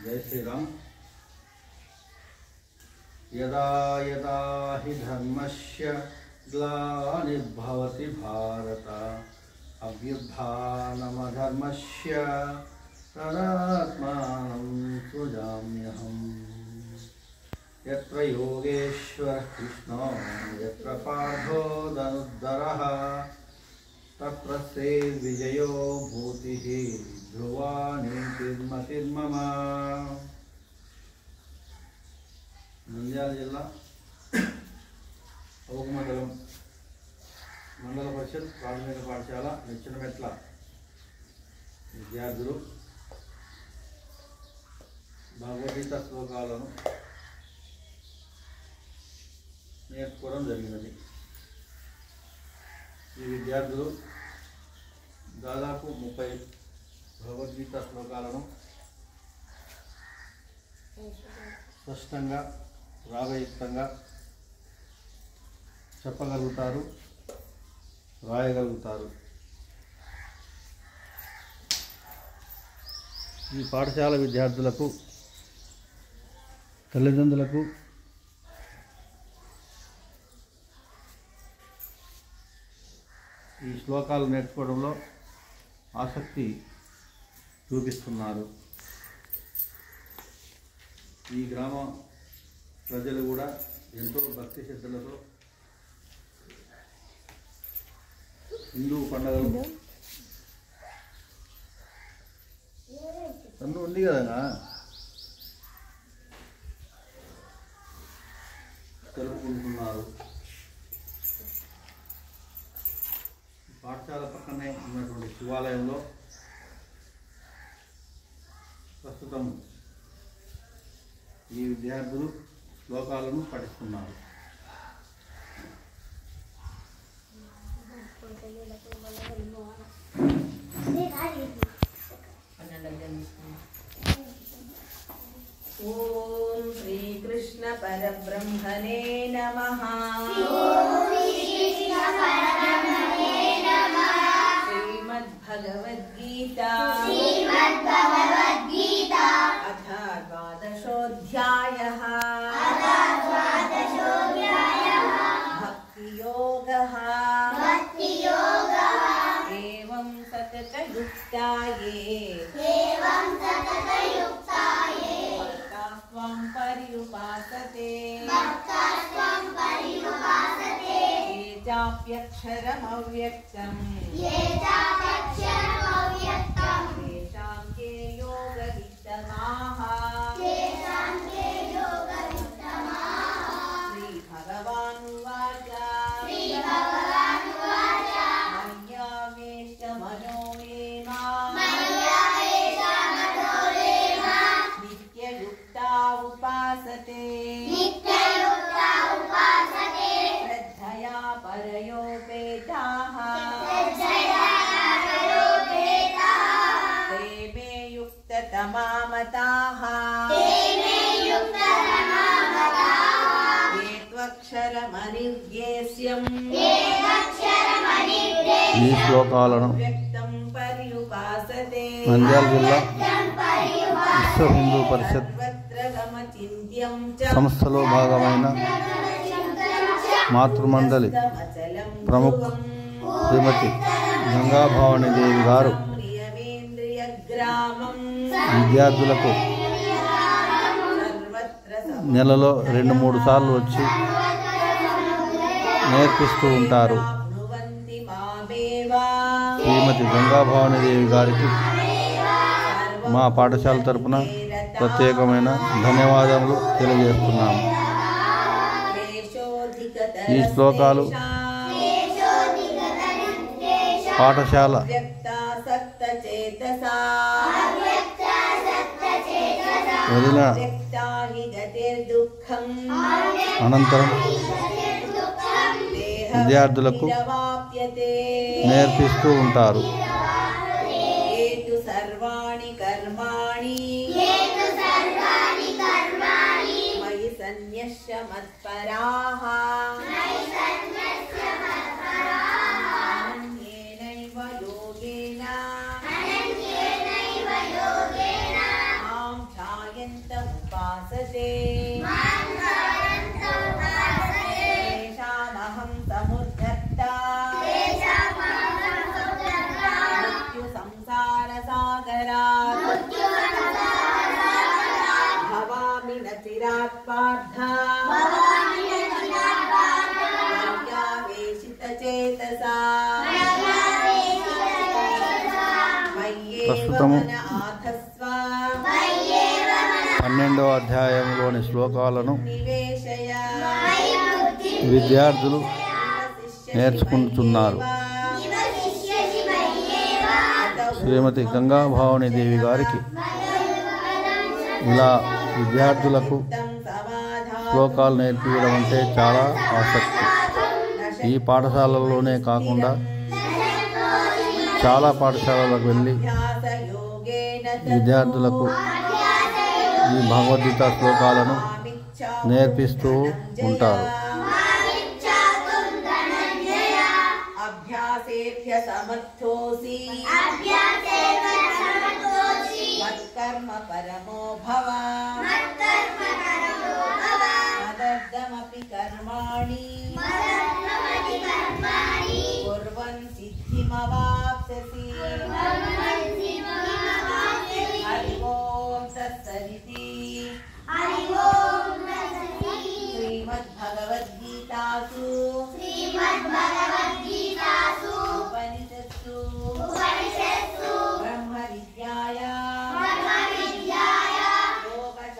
जय श्री राम। यदा यदा हि धर्मस्य ग्लानिर्भवति भारत अभ्युत्थानमधर्मस्य तदात्मानं सृजाम्यहम्। यत्र योगेश्वरः कृष्णो यत्र पार्थो धनुर्धरः तत्र श्रीर्विजयो भूतिः ध्रुवा नीतिर्मतिर्मम। నంద్యాల జిల్లా ఓగుమండలం మండల పరిషత్ ప్రాథమిక పాఠశాల నిచ్చెనమెట్ల విద్యార్థులు భగవద్గీత శ్లోకాలను నేర్చుకోవడం జరిగినది. ఈ విద్యార్థులు దాదాపు 30 భగవద్గీత శ్లోకాలను స్పష్టంగా రాగయుక్తంగా చెప్పగలుగుతారు, రాయగలుగుతారు. ఈ పాఠశాల విద్యార్థులకు తల్లిదండ్రులకు ఈ శ్లోకాలు నేర్చుకోవడంలో ఆసక్తి చూపిస్తున్నారు. ఈ గ్రామ ప్రజలు కూడా ఎంతో భక్తి శ్రద్ధలతో హిందూ పండుగలు అన్నీ ఉంది కదా జరుపుకుంటున్నారు. పాఠశాల పక్కనే ఉన్నటువంటి శివాలయంలో ప్రస్తుతం ఈ విద్యార్థులు శ్లోకాలను పఠిస్తున్నారు. ఓం శ్రీకృష్ణ పరబ్రహ్మణే నమః. శ్రీమద్భగవద్గీత అథ ద్వాదశోऽధ్యాయः. భక్తియోగः. ఏవం సతతయుక్తాయే భక్తాస్త్వం పర్యుపాసతే ఏ చాప్యక్షరమవ్యక్తం తేషాం కే యోగవిత్తమాః. శ్రీభగవానువాచ మయ్యావేష్టమనో నిత్యయుక్తా ఉపాసతే శ్రద్ధయా పరయోపేతాః ते मे युक्ततमा मताः ये त्वक्षरमनिर्देश्यम् ఈ శ్లోకాలను వ్యక్తం పర్యుపాసతే నంద్యాల జిల్లా విశ్వ హిందూ పరిషత్ సంస్థలో భాగమైన మాతృమండలి ప్రముఖ శ్రీమతి గంగాభవాని దేవి గారు విద్యార్థులకు నెలలో 2-3 సార్లు వచ్చి నేర్పిస్తూ ఉంటారు. శ్రీమతి గంగాభవాని దేవి గారికి మా పాఠశాల తరపున ప్రత్యేకమైన ధన్యవాదాలు తెలియజేస్తున్నాము. ఈ శ్లోకాలు పాఠశాల వదిలిన అనంతరం విద్యార్థులకు నేర్పిస్తూ ఉంటారు. సర్వాణి కర్మాణి మయి సన్యస్య మత్పరాః అనన్యేనైవ యోగేన మాం ఛాయ तेषामहं समुद्धर्ता मृत्युसंसारसागरात् भवामि न चिरात् पार्थ मय्यावेशितचेतसा ప్రస్తుతము आधस्व 12వ అధ్యాయంలోని శ్లోకాలను निवेशय విద్యార్థులు నేర్చుకుంటున్నారు. శ్రీమతి గంగాభవాని దేవి గారికి ఇలా విద్యార్థులకు శ్లోకాలు నేర్పించడం అంటే చాలా ఆసక్తి. ఈ పాఠశాలలోనే కాకుండా చాలా పాఠశాలలకు వెళ్ళి విద్యార్థులకు ఈ భగవద్గీత శ్లోకాలను నేర్పిస్తూ ఉంటారు. అభ్యాసేభ్య సమర్థోసి మత్కర్మ పరమో భవ మదర్థమపి కర్మాణి